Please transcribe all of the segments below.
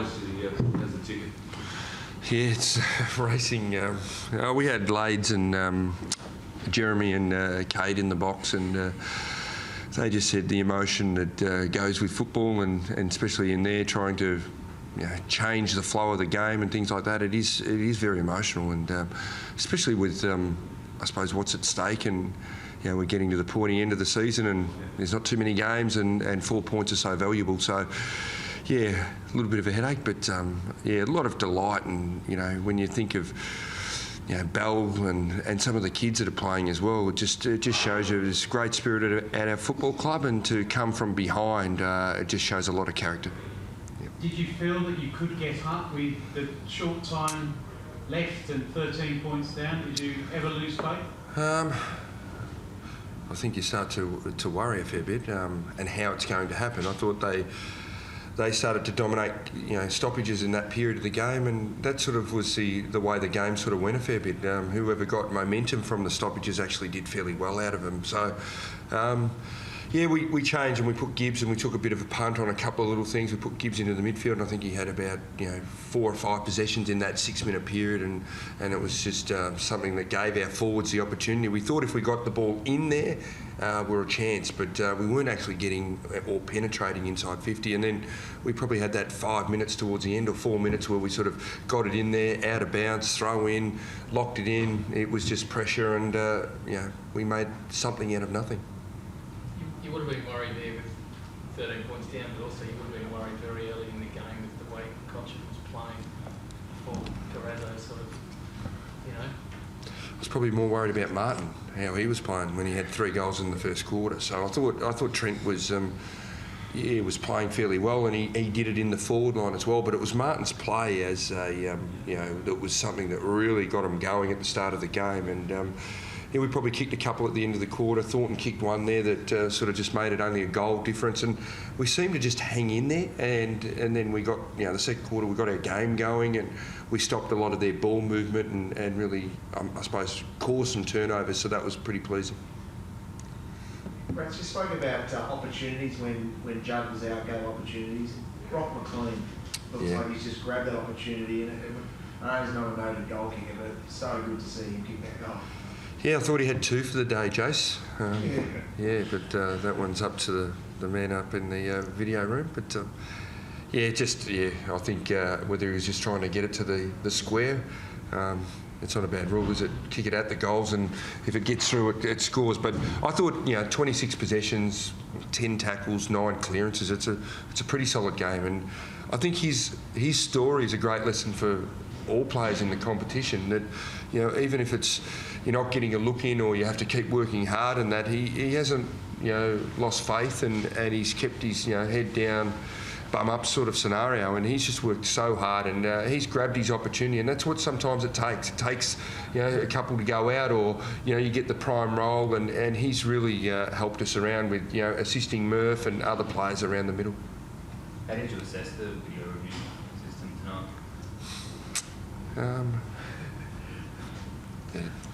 as the ticket? Yeah, it's racing. We had Lades and Jeremy and Kate in the box, and they just said the emotion that goes with football, and especially in there trying to change the flow of the game and things like that. It is very emotional, and especially with I suppose what's at stake, and we're getting to the pointy end of the season, and there's not too many games, and 4 points are so valuable. So. Yeah, a little bit of a headache, but a lot of delight, and when you think of Bell and some of the kids that are playing as well, it just shows you this great spirit at our football club, and to come from behind, it just shows a lot of character. Yep. Did you feel that you could get up with the short time left and 13 points down? Did you ever lose faith? I think you start to worry a fair bit, and how it's going to happen. I thought they started to dominate, stoppages in that period of the game, and that sort of was the way the game sort of went a fair bit. Whoever got momentum from the stoppages actually did fairly well out of them. So, we changed, and we put Gibbs, and we took a bit of a punt on a couple of little things. We put Gibbs into the midfield, and I think he had about 4 or 5 possessions in that 6-minute period, and it was just something that gave our forwards the opportunity. We thought if we got the ball in there, we were a chance, but we weren't actually getting or penetrating inside 50. And then we probably had that 5 minutes towards the end, or 4 minutes, where we sort of got it in there, out of bounds, throw in, locked it in. It was just pressure, and we made something out of nothing. You would have been worried there with 13 points down, but also you would have been worried very early in the game with the way Koch was playing for Carrazzo, sort of, I was probably more worried about Martin, how he was playing when he had 3 goals in the first quarter. So I thought Trent was was playing fairly well, and he did it in the forward line as well. But it was Martin's play as that was something that really got him going at the start of the game. And we probably kicked a couple at the end of the quarter. Thornton kicked one there that sort of just made it only a goal difference, and we seemed to just hang in there. And then we got the second quarter, we got our game going, and we stopped a lot of their ball movement, and really I suppose caused some turnovers. So that was pretty pleasing. Brett, you spoke about opportunities when Judd was out, gave opportunities. Brock McLean looks like he's just grabbed that opportunity, and I know he's not a noted goal kicker, but it's so good to see him kick that goal. Yeah, I thought he had 2 for the day, Jace. But that one's up to the man up in the video room. But I think whether he was just trying to get it to the square, it's not a bad rule, is it? Kick it at the goals, and if it gets through, it scores. But I thought 26 possessions, 10 tackles, 9 clearances. It's a pretty solid game, and I think his story is a great lesson for all players in the competition. That even if it's you're not getting a look in, or you have to keep working hard, and that he hasn't lost faith, and he's kept his head down, bum up sort of scenario, and he's just worked so hard, and he's grabbed his opportunity, and that's what sometimes it takes. It takes a couple to go out, or you get the prime role, and he's really helped us around with assisting Murph and other players around the middle. How did you assess the video review system tonight?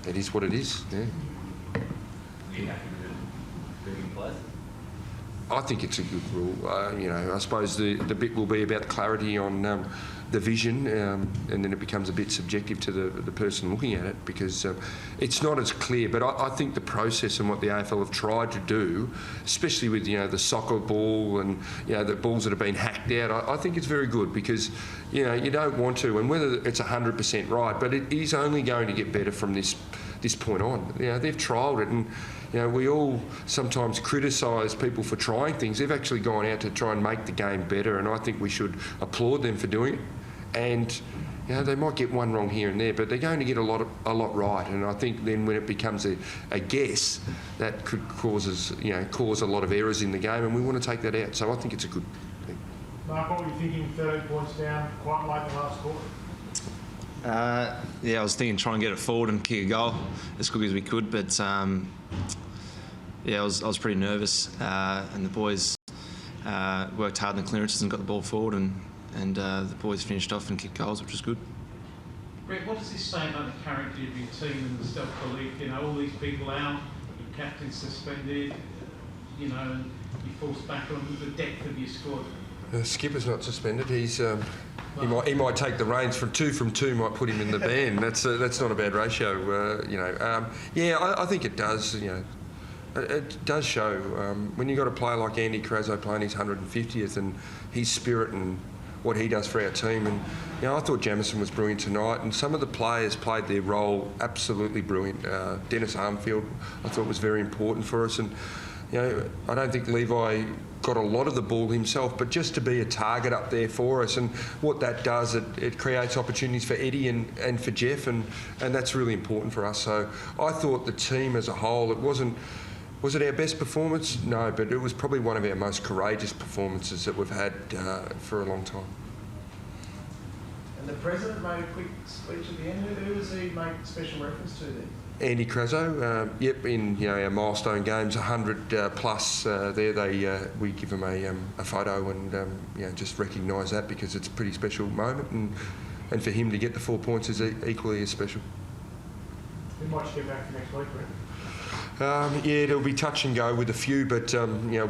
It is what it is. Yeah. Are you happy with it being in place? I think it's a good rule. I suppose the bit will be about clarity on the vision, and then it becomes a bit subjective to the person looking at it, because it's not as clear. But I think the process and what the AFL have tried to do, especially with the soccer ball and the balls that have been hacked out, I think it's very good, because you don't want to, and whether it's 100% right, but it is only going to get better from this point on. They've trialled it, and we all sometimes criticise people for trying things. They've actually gone out to try and make the game better, and I think we should applaud them for doing it. And they might get one wrong here and there, but they're going to get a lot right. And I think then when it becomes a guess, that could cause a lot of errors in the game, and we want to take that out. So I think it's a good thing. Mark, what were you thinking 13 points down quite late in the last quarter? I was thinking try and get it forward and kick a goal as quick as we could, but I was pretty nervous, and the boys worked hard in the clearances and got the ball forward, and the boys finished off and kicked goals, which was good. Brett, what does this say about the character of your team and the self-belief? All these people out, your captain suspended, and you forced back on the depth of your squad. The skipper's not suspended. He's He might take the reins from two, might put him in the band. That's not a bad ratio, you know. I think it does. You know, it does show when you got a player like Andy Crazzo playing his 150th and his spirit and what he does for our team. And you know, I thought Jamison was brilliant tonight, and some of the players played their role absolutely brilliant. Dennis Armfield, I thought, was very important for us, and you know, I don't think Levi got a lot of the ball himself, but just to be a target up there for us, and what that does, it creates opportunities for Eddie and for Jeff, and that's really important for us. So I thought the team as a whole, was it our best performance? No, but it was probably one of our most courageous performances that we've had for a long time. And the president made a quick speech at the end. Who was he make special reference to then? Andy Crazzo, in our milestone games, 100 plus. We give him a photo and just recognise that, because it's a pretty special moment, and for him to get the 4 points is equally as special. Who might you get back next week, Brett? It'll be touch and go with a few, but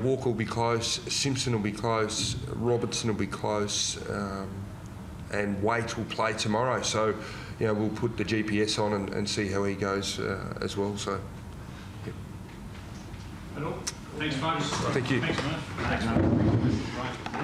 Walker will be close, Simpson will be close, Robertson will be close, and Waite will play tomorrow. So, we'll put the GPS on and see how he goes as well. So, yeah. Thanks, folks. Thank you. Thanks, mate. Thanks, mate. Right.